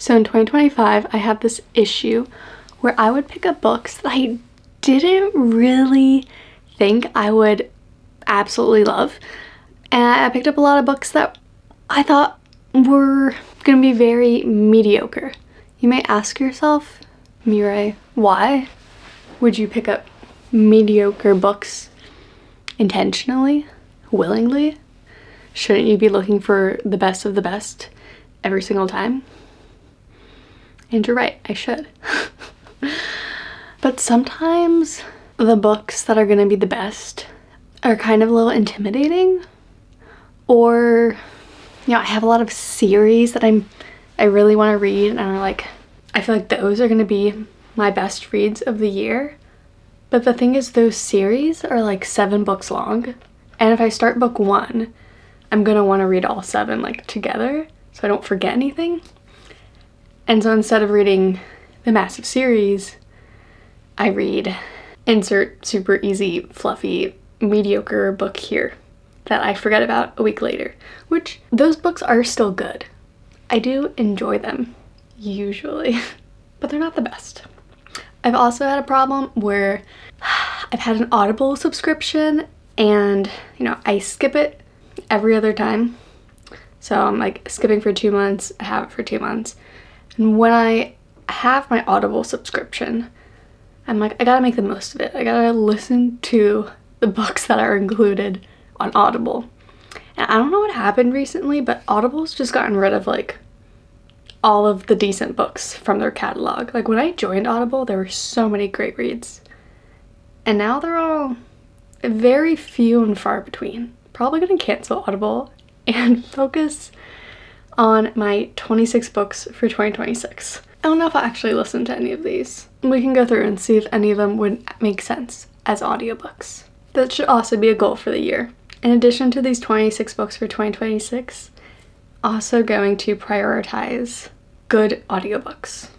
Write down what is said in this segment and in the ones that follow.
So in 2025, I have this issue where I would pick up books that I didn't really think I would absolutely love. And I picked up a lot of books that I thought were gonna be very mediocre. You may ask yourself, Mireille, why would you pick up mediocre books intentionally, willingly? Shouldn't you be looking for the best of the best every single time? And you're right, I should. But sometimes the books that are gonna be the best are kind of a little intimidating, or I have a lot of series that I really want to read, and I feel like those are gonna be my best reads of the year. But the thing is, those series are like 7 books long, and if I start book 1, I'm gonna want to read all 7 like together so I don't forget anything. And so instead of reading the massive series, I read insert super easy, fluffy, mediocre book here that I forget about a week later, which those books are still good. I do enjoy them, usually, but they're not the best. I've also had a problem where I've had an Audible subscription and, I skip it every other time. So I'm like skipping for 2 months, I have it for 2 months. And when I have my Audible subscription, I'm like, I gotta make the most of it. I gotta listen to the books that are included on Audible. And I don't know what happened recently, but Audible's just gotten rid of like all of the decent books from their catalog. Like when I joined Audible, there were so many great reads. And now they're all very few and far between. Probably gonna cancel Audible and focus on my 26 books for 2026. I don't know if I'll actually listen to any of these. We can go through and see if any of them would make sense as audiobooks. That should also be a goal for the year. In addition to these 26 books for 2026, also going to prioritize good audiobooks.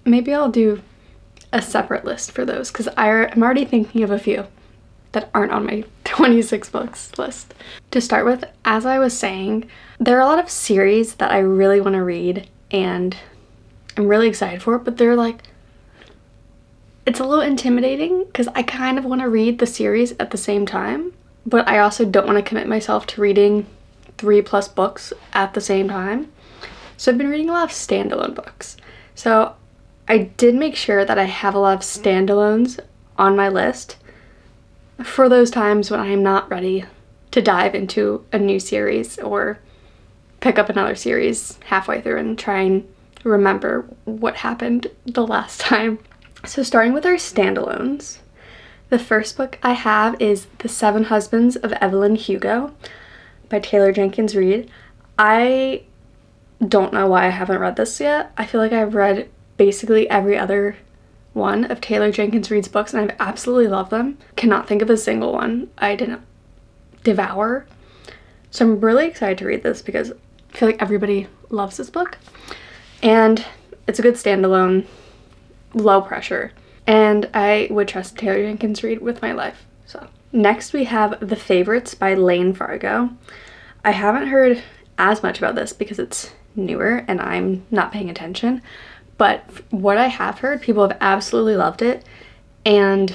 Maybe I'll do a separate list for those because I'm already thinking of a few that aren't on my 26 books list. To start with, as I was saying, there are a lot of series that I really want to read and I'm really excited for, but they're like, it's a little intimidating because I kind of want to read the series at the same time, but I also don't want to commit myself to reading 3+ books at the same time. So I've been reading a lot of standalone books. So I did make sure that I have a lot of standalones on my list for those times when I am not ready to dive into a new series or pick up another series halfway through and try and remember what happened the last time. So starting with our standalones, the first book I have is The 7 Husbands of Evelyn Hugo by Taylor Jenkins Reid. I don't know why I haven't read this yet. I feel like I've read basically every other one of Taylor Jenkins Reid's books and I've absolutely loved them. Cannot think of a single one I didn't devour. So I'm really excited to read this because I feel like everybody loves this book. And it's a good standalone, low pressure. And I would trust Taylor Jenkins Reid with my life. So next we have The Favorites by Lane Fargo. I haven't heard as much about this because it's newer and I'm not paying attention. But what I have heard, people have absolutely loved it. And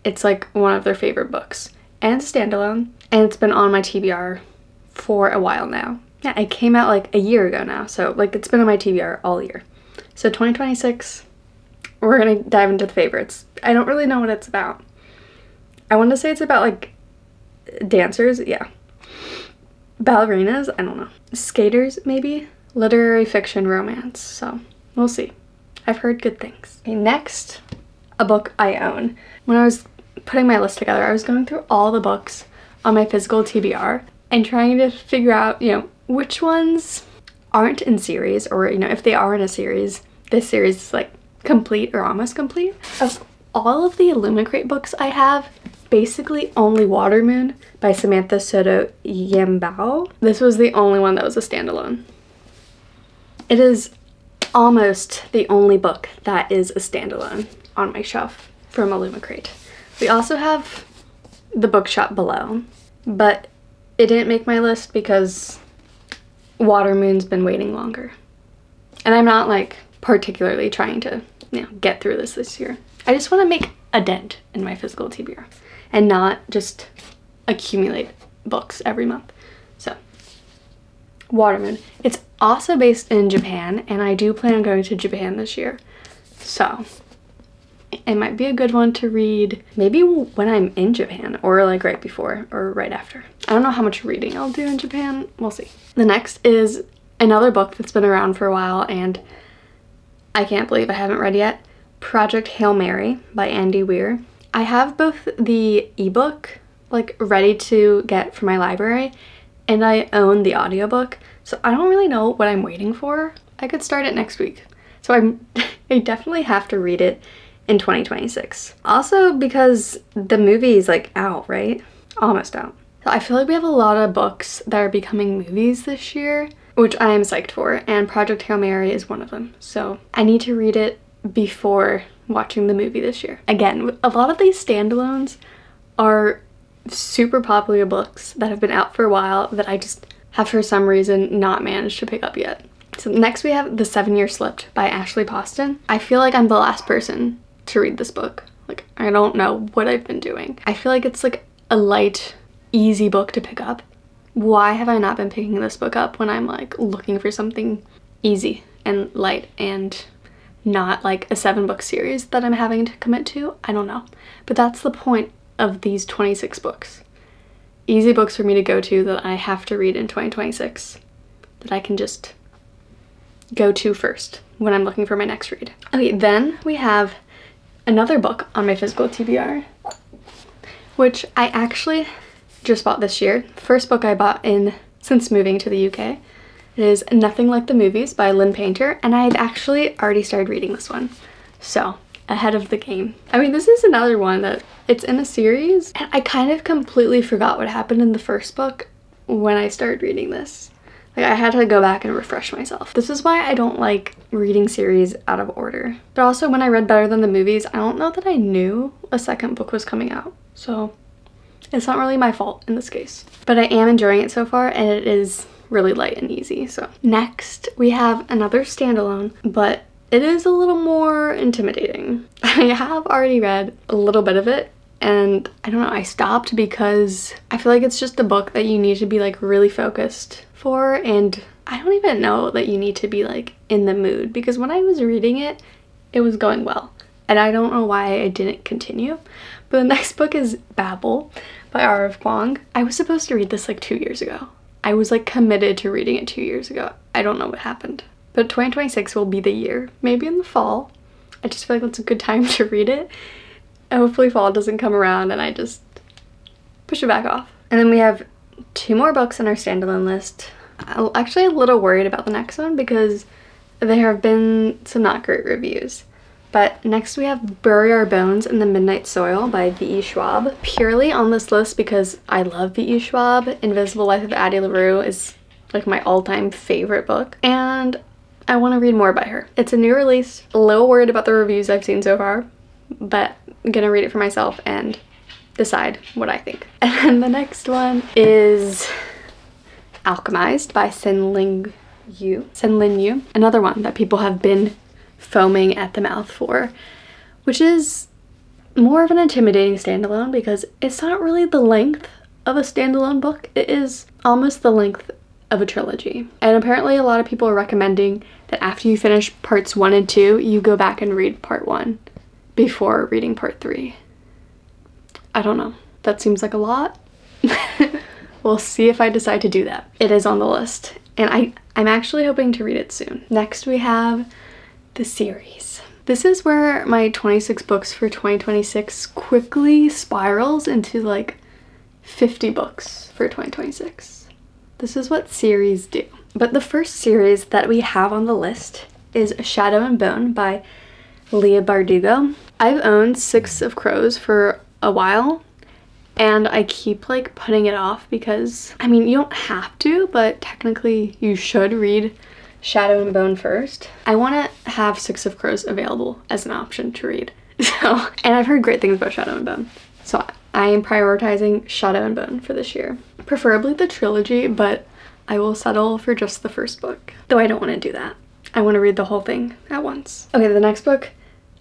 it's like one of their favorite books. And it's a standalone. And it's been on my TBR for a while now. Yeah, it came out like a year ago now. So like it's been on my TBR all year. So 2026, we're gonna dive into The Favorites. I don't really know what it's about. I want to say it's about like dancers, yeah. Ballerinas, I don't know. Skaters, maybe? Literary fiction romance, so we'll see. I've heard good things. Okay, next, a book I own. When I was putting my list together, I was going through all the books on my physical TBR and trying to figure out, which ones aren't in series, or, if they are in a series, this series is like complete or almost complete. Of all of the Illumicrate books I have, basically only Watermoon by Samantha Soto Yambao. This was the only one that was a standalone. It is almost the only book that is a standalone on my shelf from Illumicrate. We also have The Bookshop Below, but it didn't make my list because Watermoon's been waiting longer. And I'm not like particularly trying to, get through this year. I just want to make a dent in my physical TBR and not just accumulate books every month. So, Watermoon. It's also based in Japan, and I do plan on going to Japan this year. So, it might be a good one to read maybe when I'm in Japan, or like right before or right after. I don't know how much reading I'll do in Japan. We'll see. The next is another book that's been around for a while, and I can't believe I haven't read yet. Project Hail Mary by Andy Weir. I have both the ebook like ready to get from my library, and I own the audiobook, so I don't really know what I'm waiting for. I could start it next week. So I definitely have to read it in 2026. Also because the movie is like out, right? Almost out. So I feel like we have a lot of books that are becoming movies this year, which I am psyched for, and Project Hail Mary is one of them. So I need to read it before watching the movie this year. Again, a lot of these standalones are super popular books that have been out for a while that I just have for some reason not managed to pick up yet. So next we have The 7 Year Slipped by Ashley Poston. I feel like I'm the last person to read this book. Like, I don't know what I've been doing. I feel like it's like a light, easy book to pick up. Why have I not been picking this book up when I'm like looking for something easy and light and not like a 7-book series that I'm having to commit to? I don't know. But that's the point of these 26 books. Easy books for me to go to that I have to read in 2026. That I can just go to first when I'm looking for my next read. Okay, then we have another book on my physical TBR, which I actually just bought this year. First book I bought since moving to the UK. It is Nothing Like the Movies by Lynn Painter, and I had actually already started reading this one. So, ahead of the game. I mean, this is another one that it's in a series, and I kind of completely forgot what happened in the first book when I started reading this. Like, I had to go back and refresh myself. This is why I don't like reading series out of order. But also, when I read Better Than the Movies, I don't know that I knew a second book was coming out. So, it's not really my fault in this case. But I am enjoying it so far, and it is really light and easy. So, next, we have another standalone, but it is a little more intimidating. I have already read a little bit of it, and I don't know, I stopped because I feel like it's just a book that you need to be like really focused for, and I don't even know that you need to be like in the mood, because when I was reading it, it was going well, and I don't know why I didn't continue. But the next book is Babel by R.F. Kwong. I was supposed to read this like 2 years ago. I was like committed to reading it 2 years ago. I don't know what happened. But 2026 will be the year, maybe in the fall. I just feel like that's a good time to read it. And hopefully fall doesn't come around and I just push it back off. And then we have 2 more books on our standalone list. I'm actually a little worried about the next one because there have been some not great reviews. But next we have Bury Our Bones in the Midnight Soil by V.E. Schwab. Purely on this list because I love V.E. Schwab. Invisible Life of Addie LaRue is like my all-time favorite book. And I want to read more by her. It's a new release. A little worried about the reviews I've seen so far, but I'm gonna read it for myself and decide what I think. And the next one is Alchemized by Sen-Lin Yu. Another one that people have been foaming at the mouth for, which is more of an intimidating standalone because it's not really the length of a standalone book. It is almost the length of a trilogy. And apparently a lot of people are recommending that after you finish parts 1 and 2, you go back and read part 1 before reading part 3. I don't know. That seems like a lot. We'll see if I decide to do that. It is on the list, and I'm actually hoping to read it soon. Next we have the series. This is where my 26 books for 2026 quickly spirals into like 50 books for 2026. This is what series do. But the first series that we have on the list is Shadow and Bone by Leah Bardugo. I've owned Six of Crows for a while, and I keep like putting it off because, I mean, you don't have to, but technically you should read Shadow and Bone first. I want to have Six of Crows available as an option to read. So, and I've heard great things about Shadow and Bone. So I am prioritizing Shadow and Bone for this year. Preferably the trilogy, but I will settle for just the first book. Though I don't want to do that. I want to read the whole thing at once. Okay, the next book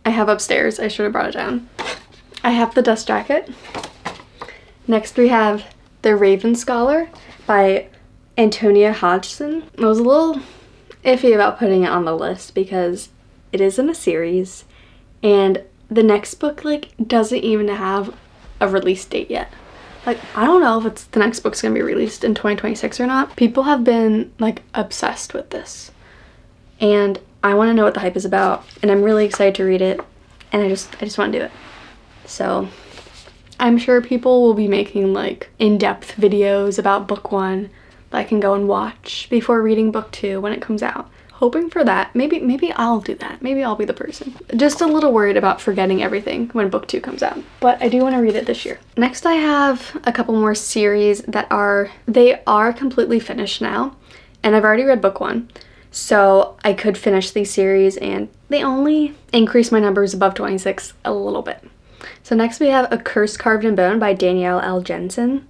I have upstairs. I should have brought it down. I have The Dust Jacket. Next we have The Raven Scholar by Antonia Hodgson. I was a little iffy about putting it on the list because it is in a series and the next book like doesn't even have a release date yet. Like, I don't know if the next book's gonna be released in 2026 or not. People have been like obsessed with this and I want to know what the hype is about and I'm really excited to read it and I just want to do it. So I'm sure people will be making like in-depth videos about book 1 that I can go and watch before reading book 2 when it comes out. Hoping for that. Maybe I'll do that. Maybe I'll be the person. Just a little worried about forgetting everything when book 2 comes out. But I do want to read it this year. Next I have a couple more series that are completely finished now. And I've already read book 1. So I could finish these series and they only increase my numbers above 26 a little bit. So next we have A Curse Carved in Bone by Danielle L. Jensen.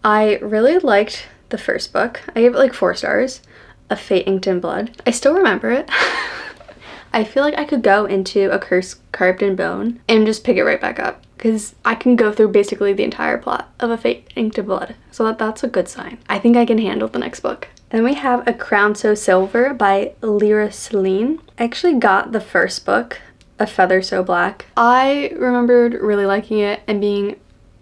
I really liked the first book. I gave it like 4 stars. A Fate Inked in Blood. I still remember it. I feel like I could go into A Curse Carved in Bone and just pick it right back up because I can go through basically the entire plot of A Fate Inked in Blood. So that's a good sign. I think I can handle the next book. Then we have A Crown So Silver by Lyra Celine. I actually got the first book, A Feather So Black. I remembered really liking it and being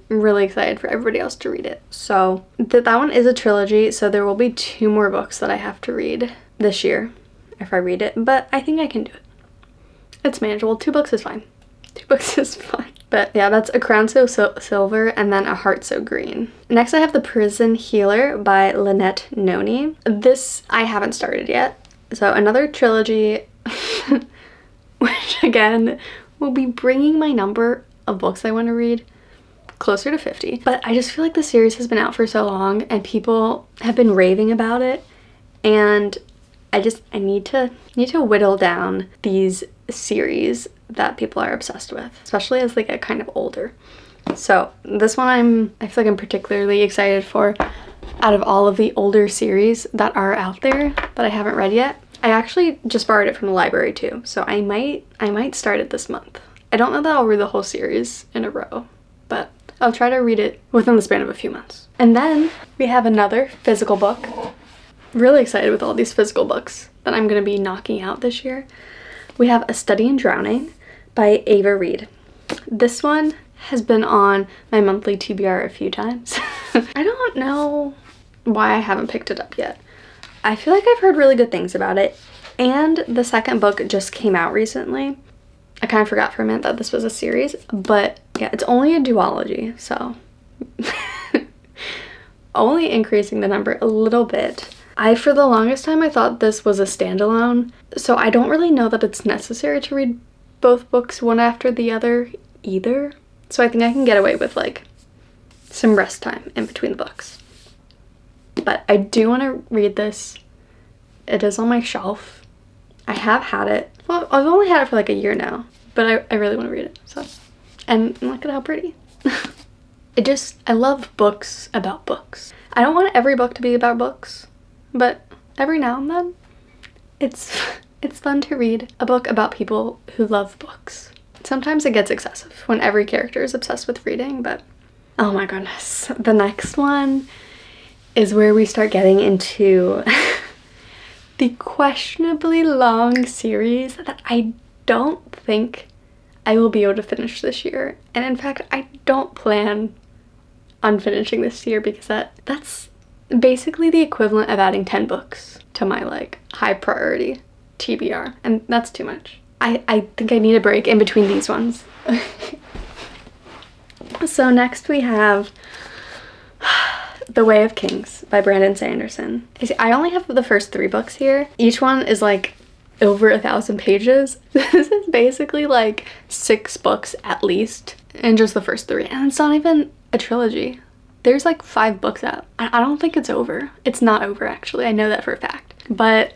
really excited for everybody else to read it. So that one is a trilogy, so there will be 2 more books that I have to read this year if I read it, but I think I can do it. It's manageable. 2 books is fine. 2 books is fine. But yeah, that's A Crown So Silver and then A Heart So Green. Next I have The Prison Healer by Lynette Noni. This I haven't started yet. So another trilogy which again will be bringing my number of books I want to read closer to 50. But I just feel like the series has been out for so long and people have been raving about it and I need to whittle down these series that people are obsessed with, especially as they get kind of older. So this one I feel like I'm particularly excited for out of all of the older series that are out there that I haven't read yet. I actually just borrowed it from the library too, so I might start it this month. I don't know that I'll read the whole series in a row, but I'll try to read it within the span of a few months. And then we have another physical book. Really excited with all these physical books that I'm going to be knocking out this year. We have A Study in Drowning by Ava Reed. This one has been on my monthly TBR a few times. I don't know why I haven't picked it up yet. I feel like I've heard really good things about it, and the second book just came out recently. I kind of forgot for a minute that this was a series, but yeah, it's only a duology, so only increasing the number a little bit. For the longest time, I thought this was a standalone, so I don't really know that it's necessary to read both books one after the other either. So I think I can get away with like some rest time in between the books. But I do want to read this. It is on my shelf. I have had it. Well, I've only had it for like a year now, but I really want to read it. So, and look at how pretty. I love books about books. I don't want every book to be about books, but every now and then it's fun to read a book about people who love books. Sometimes it gets excessive when every character is obsessed with reading, but oh my goodness. The next one is where we start getting into the questionably long series that I don't think I will be able to finish this year. And in fact, I don't plan on finishing this year because that's basically the equivalent of adding 10 books to my like high priority TBR, and that's too much. I think I need a break in between these ones. So next we have The Way of Kings by Brandon Sanderson. I only have the first 3 books here. Each one is like over 1,000 pages. This is basically like 6 books at least, and just the first 3. And it's not even a trilogy. There's like 5 books out. I don't think it's over. It's not over actually. I know that for a fact. But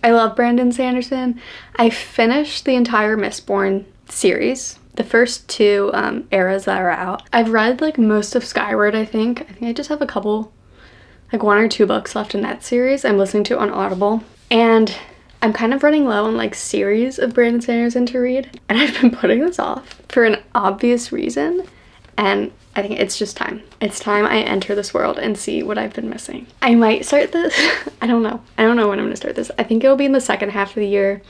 I love Brandon Sanderson. I finished the entire Mistborn series. The first 2 eras that are out. I've read like most of Skyward, I think. I think I just have a couple, like 1 or 2 books left in that series I'm listening to on Audible. And I'm kind of running low on like series of Brandon Sanderson to read, and I've been putting this off for an obvious reason, and I think it's just time. It's time I enter this world and see what I've been missing. I might start this. I don't know when I'm gonna start this. I think it'll be in the second half of the year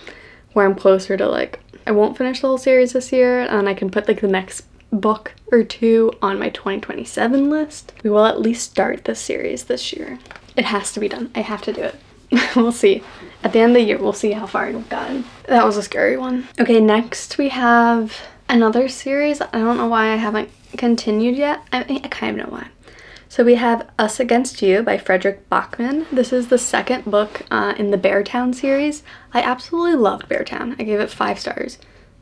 where I'm closer to like, I won't finish the whole series this year, and I can put like the next book or two on my 2027 list. We will at least start this series this year. It has to be done. I have to do it. We'll see. At the end of the year, we'll see how far I've gotten. That was a scary one. Okay, next we have another series. I don't know why I haven't continued yet. I mean, I kind of know why. So we have Us Against You by Frederick Bachman. This is the second book in the Beartown series. I absolutely loved Beartown. I gave it 5 stars.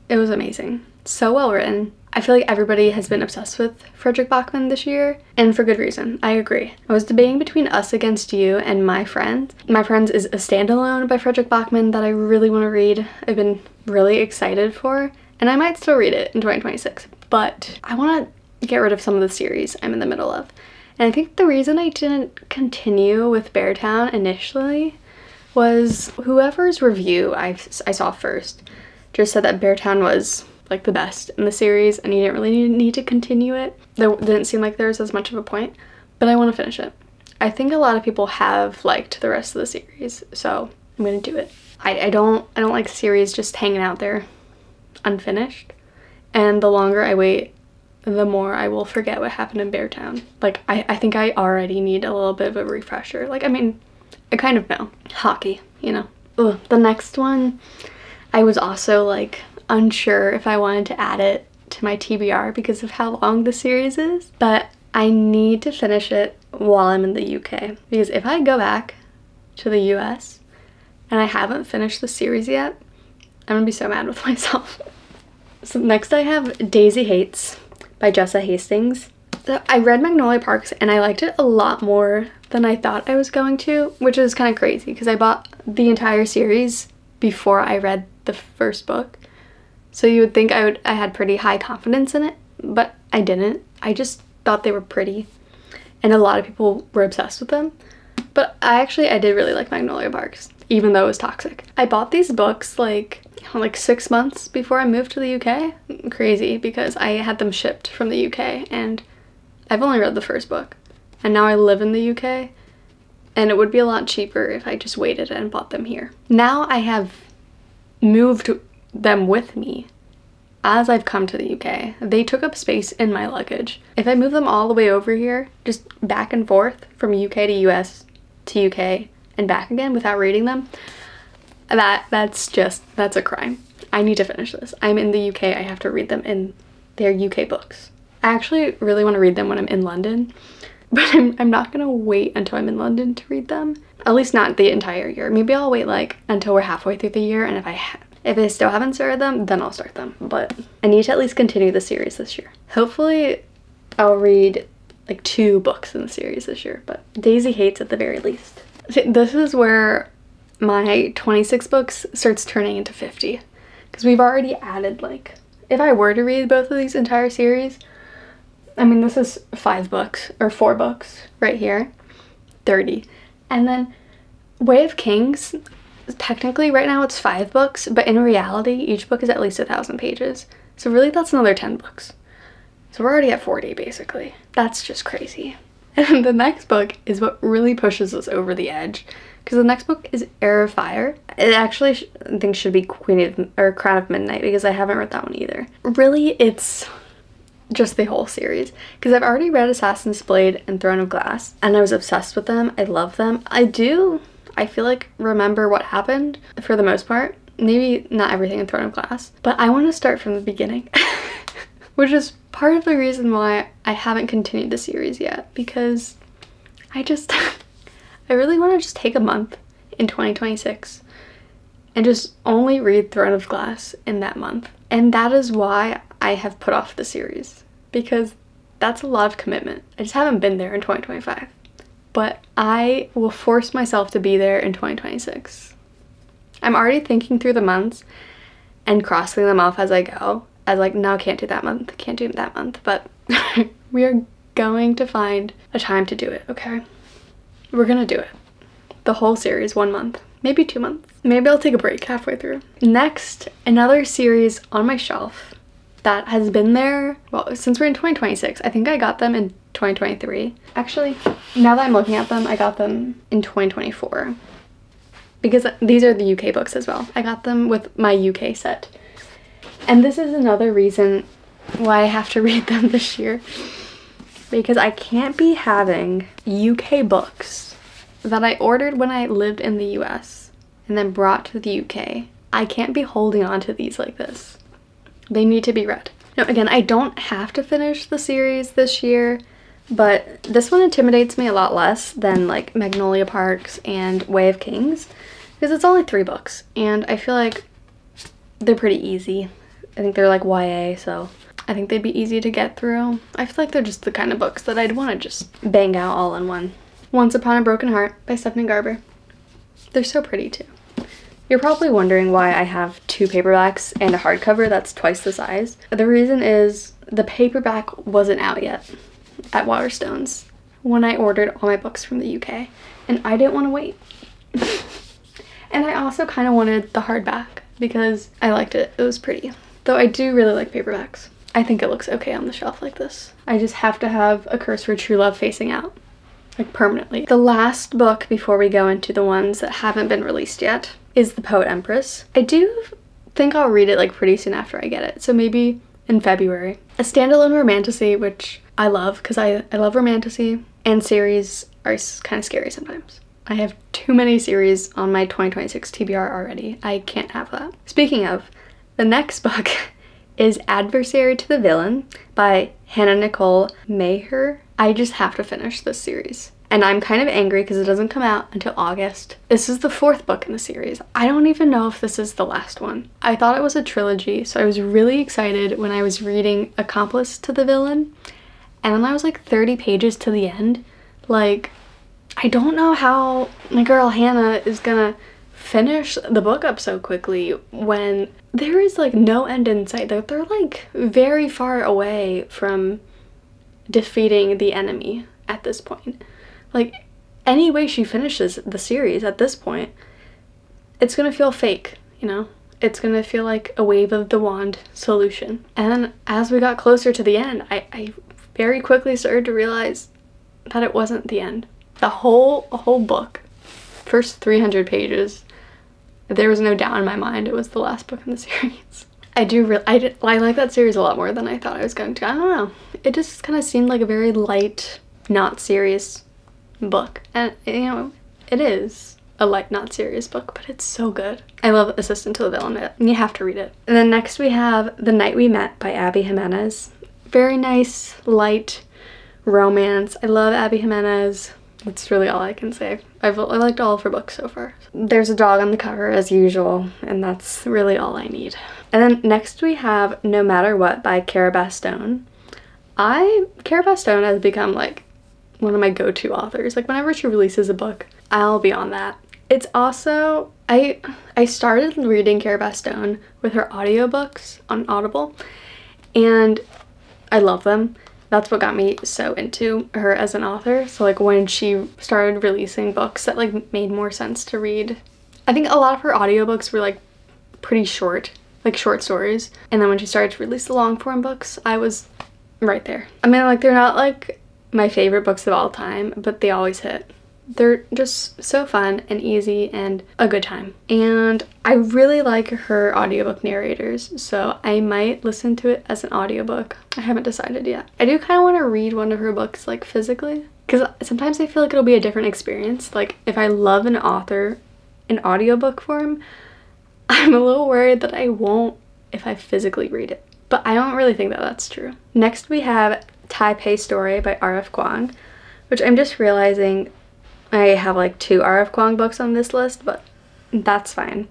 It was amazing. So well written. I feel like everybody has been obsessed with Frederick Bachman this year, and for good reason. I agree. I was debating between Us Against You and My Friends. My Friends is a standalone by Frederick Bachman that I really want to read. I've been really excited for, and I might still read it in 2026, but I want to get rid of some of the series I'm in the middle of. And I think the reason I didn't continue with Beartown initially was whoever's review I saw first just said that Beartown was like the best in the series and you didn't really need to continue it. There didn't seem like there was as much of a point, but I want to finish it. I think a lot of people have liked the rest of the series, so I'm gonna do it. I don't like series just hanging out there unfinished, and the longer I wait, the more I will forget what happened in Beartown. Like, I think I already need a little bit of a refresher. Like, I mean, I kind of know. Hockey, you know. Ugh. The next one, I was also, like, unsure if I wanted to add it to my TBR because of how long the series is. But I need to finish it while I'm in the UK. Because if I go back to the US and I haven't finished the series yet, I'm gonna be so mad with myself. So next I have Daisy Hates by Jessa Hastings. So I read Magnolia Parks and I liked it a lot more than I thought I was going to, which is kind of crazy because I bought the entire series before I read the first book. So you would think I had pretty high confidence in it, but I didn't. I just thought they were pretty and a lot of people were obsessed with them. But I did really like Magnolia Parks, even though it was toxic. I bought these books like 6 months before I moved to the UK. Crazy, because I had them shipped from the UK and I've only read the first book. And now I live in the UK and it would be a lot cheaper if I just waited and bought them here. Now I have moved them with me as I've come to the UK. They took up space in my luggage. If I move them all the way over here, just back and forth from UK to US to UK and back again without reading them, that's a crime. I need to finish this. I'm in the UK, I have to read them in their UK books. I actually really want to read them when I'm in London, but I'm not gonna wait until I'm in London to read them. At least not the entire year. Maybe I'll wait like until we're halfway through the year, and if I still haven't started them, then I'll start them. But I need to at least continue the series this year. Hopefully I'll read like 2 books in the series this year, but Daisy Hates at the very least. See, this is where my 26 books starts turning into 50, because we've already added, like, if I were to read both of these entire series, I mean, this is 5 books or 4 books right here, 30. And then Way of Kings, technically right now it's 5 books, but in reality each book is at least 1,000 pages, so really that's another 10 books. So we're already at 40 basically. That's just crazy. And the next book is what really pushes us over the edge, because the next book is Heir of Fire. It actually I think should be Crown of Midnight, because I haven't read that one either. Really, it's just the whole series, because I've already read Assassin's Blade and Throne of Glass and I was obsessed with them. I love them. I feel like remember what happened for the most part. Maybe not everything in Throne of Glass, but I want to start from the beginning. Which is part of the reason why I haven't continued the series yet, because I really want to just take a month in 2026 and just only read Throne of Glass in that month. And that is why I have put off the series, because that's a lot of commitment. I just haven't been there in 2025. But I will force myself to be there in 2026. I'm already thinking through the months and crossing them off as I go. As like, no, can't do that month, can't do that month. But we are going to find a time to do it, okay? We're gonna do it. the whole series 1 month, maybe 2 months. Maybe I'll take a break halfway through. Next, another series on my shelf that has been there, well, since we're in 2026. I think I got them in 2023. Actually, now that I'm looking at them, I got them in 2024. Because these are the UK books as well. I got them with my UK set. And this is another reason why I have to read them this year. Because I can't be having UK books that I ordered when I lived in the US and then brought to the UK. I can't be holding on to these like this. They need to be read. Now, again, I don't have to finish the series this year, but this one intimidates me a lot less than like Magnolia Parks and Way of Kings, because it's only 3 books, and I feel like they're pretty easy. I think they're like YA, so I think they'd be easy to get through. I feel like they're just the kind of books that I'd want to just bang out all in one. Once Upon a Broken Heart by Stephanie Garber. They're so pretty too. You're probably wondering why I have 2 paperbacks and a hardcover that's twice the size. The reason is the paperback wasn't out yet at Waterstones when I ordered all my books from the UK, and I didn't want to wait. And I also kind of wanted the hardback because I liked it. It was pretty. Though I do really like paperbacks. I think it looks okay on the shelf like this. I just have to have A Curse for True Love facing out, like permanently. The last book before we go into the ones that haven't been released yet is The Poet Empress. I do think I'll read it like pretty soon after I get it, so maybe in February. A standalone romantasy, which I love because I love romantasy, and series are kind of scary sometimes. I have too many series on my 2026 TBR already. I can't have that. Speaking of, the next book is Adversary to the Villain by Hannah Nicole Maher. I just have to finish this series. And I'm kind of angry because it doesn't come out until August. This is the 4th book in the series. I don't even know if this is the last one. I thought it was a trilogy, so I was really excited when I was reading Accomplice to the Villain. And then I was like 30 pages to the end. Like, I don't know how my girl Hannah is gonna finish the book up so quickly when there is like no end in sight. They're like very far away from defeating the enemy at this point. Like, any way she finishes the series at this point, it's gonna feel fake, you know? It's gonna feel like a wave of the wand solution. And then as we got closer to the end, I very quickly started to realize that it wasn't the end. The whole book, first 300 pages, there was no doubt in my mind it was the last book in the series. I like that series a lot more than I thought I was going to. I don't know. It just kind of seemed like a very light, not serious book. And, you know, it is a light, not serious book, but it's so good. I love Assistant to the Villain, and you have to read it. And then next we have The Night We Met by Abby Jimenez. Very nice, light romance. I love Abby Jimenez. That's really all I can say. I liked all of her books so far. There's a dog on the cover as usual, and that's really all I need. And then next we have No Matter What by Cara Bastone. Cara Bastone has become like one of my go-to authors. Like, whenever she releases a book, I'll be on that. It's also, I started reading Cara Bastone with her audiobooks on Audible, and I love them. That's what got me so into her as an author. So like when she started releasing books that like made more sense to read. I think a lot of her audiobooks were like pretty short, like short stories. And then when she started to release the long form books, I was right there. I mean, like, they're not like my favorite books of all time, but they always hit. They're just so fun and easy and a good time. And I really like her audiobook narrators, so I might listen to it as an audiobook. I haven't decided yet. I do kind of want to read one of her books like physically, because sometimes I feel like it'll be a different experience. Like, if I love an author in audiobook form, I'm a little worried that I won't if I physically read it. But I don't really think that that's true. Next we have Taipei Story by R.F. Kuang, which I'm just realizing I have like 2 R.F. Kuang books on this list, but that's fine.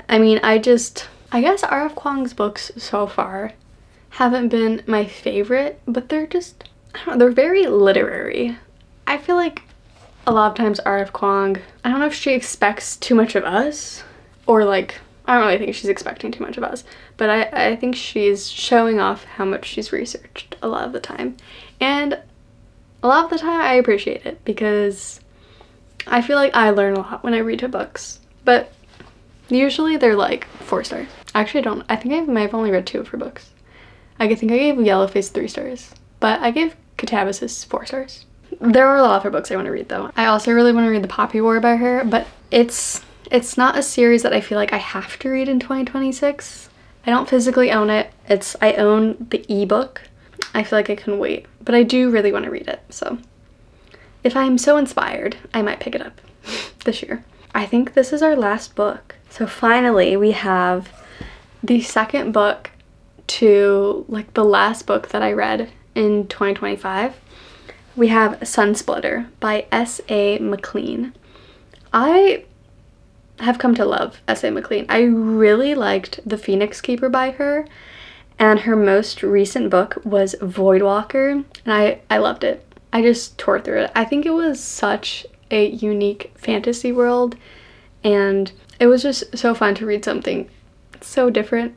I mean, I guess R.F. Kuang's books so far haven't been my favorite, but they're just, I don't know, they're very literary. I feel like a lot of times R.F. Kuang, I don't know if she expects too much of us, or like, I don't really think she's expecting too much of us, but I think she's showing off how much she's researched a lot of the time. And a lot of the time I appreciate it, because I feel like I learn a lot when I read her books, but usually they're like 4 stars. Actually, I don't. I think I might have only read 2 of her books. I think I gave Yellowface 3 stars, but I gave Catabasis 4 stars. There are a lot of her books I want to read though. I also really want to read The Poppy War by her, but it's not a series that I feel like I have to read in 2026. I don't physically own it. I own the ebook. I feel like I can wait, but I do really want to read it. So if I'm so inspired, I might pick it up this year. I think this is our last book. So finally we have the second book to like the last book that I read in 2025. We have Sunsplitter by S.A. McLean. I have come to love S.A. McLean. I really liked The Phoenix Keeper by her, and her most recent book was Voidwalker, and I loved it. I just tore through it. I think it was such a unique fantasy world, and it was just so fun to read something so different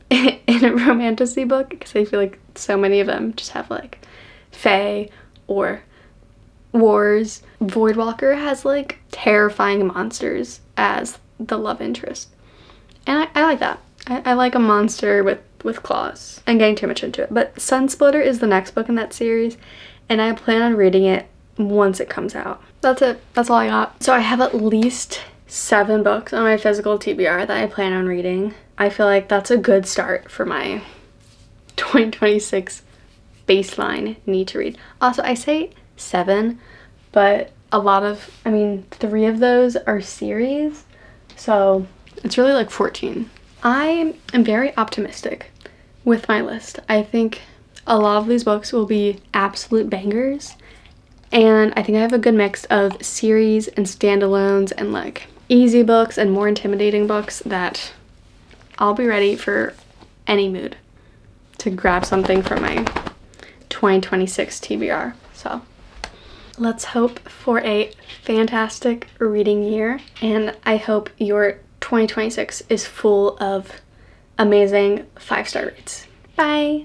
in a romantasy book, because I feel like so many of them just have like fae or wars. Voidwalker has like terrifying monsters as the love interest, and I like that. I like a monster with claws. I'm getting too much into it, but Sunsplitter is the next book in that series, and I plan on reading it once it comes out. That's it. That's all I got. So I have at least 7 books on my physical TBR that I plan on reading. I feel like that's a good start for my 2026 baseline need to read. Also, I say 7, but a lot of, 3 of those are series, so it's really like 14. I am very optimistic with my list. I think a lot of these books will be absolute bangers, and I think I have a good mix of series and standalones and like easy books and more intimidating books that I'll be ready for any mood to grab something from my 2026 TBR. So let's hope for a fantastic reading year, and I hope your 2026 is full of amazing 5-star reads. Bye!